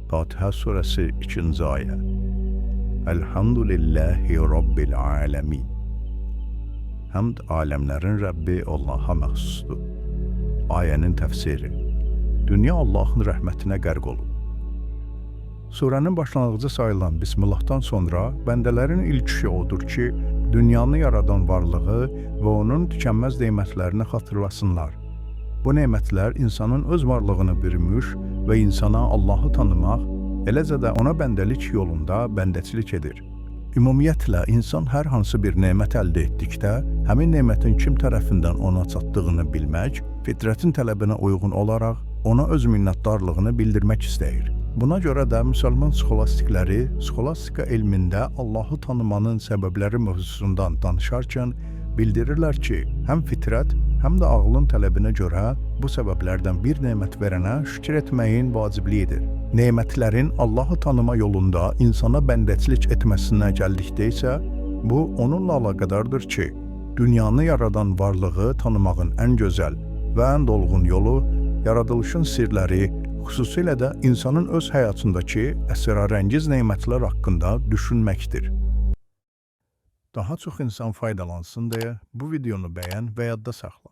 Fatiha suresi 2. ayet. Elhamdülillahi Rabbil alemin. Həmd aləmlərin Rəbbi Allaha məxsusdur. Ayənin təfsiri. Dünya Allahın rəhmətinə qərq olub. Surənin başlanğıcı sayılan Bismillahdan sonra bəndələrin ilk işi odur ki, dünyanı yaradan varlığı və onun tükənməz nemətlərini xatırlasınlar. Bu nemətlər insanın öz varlığını bürümüş və insana Allahı tanımaq, eləcə də ona bəndəlik yolunda bəndəçilik edir. Ümumiyyətlə, insan hər hansı bir nemət əldə etdikdə, həmin nemətin kim tərəfindən ona çatdığını bilmək, fitrətin tələbinə uyğun olaraq ona öz minnətdarlığını bildirmək istəyir. Buna görə də müsəlman sxolastikləri sxolastika elmində Allahı tanımanın səbəbləri mövzusundan danışarkən bildirirlər ki, həm fitrət, həm də ağlın tələbinə görə bu səbəblərdən bir nemət verənə şükür etməyin vacibliyidir. Nemətlərin Allahı tanıma yolunda insana bəndəçilik etməsinə gəldikdə isə, bu onunla əlaqədardır ki, dünyanı yaradan varlığı tanımağın ən gözəl və ən dolğun yolu, yaradılışın sirləri, xüsusilə də insanın öz həyatındakı əsrarəngiz nemətlər haqqında düşünməkdir. Daha çox insan faydalansın deyə bu videonu bəyən və yadda saxla.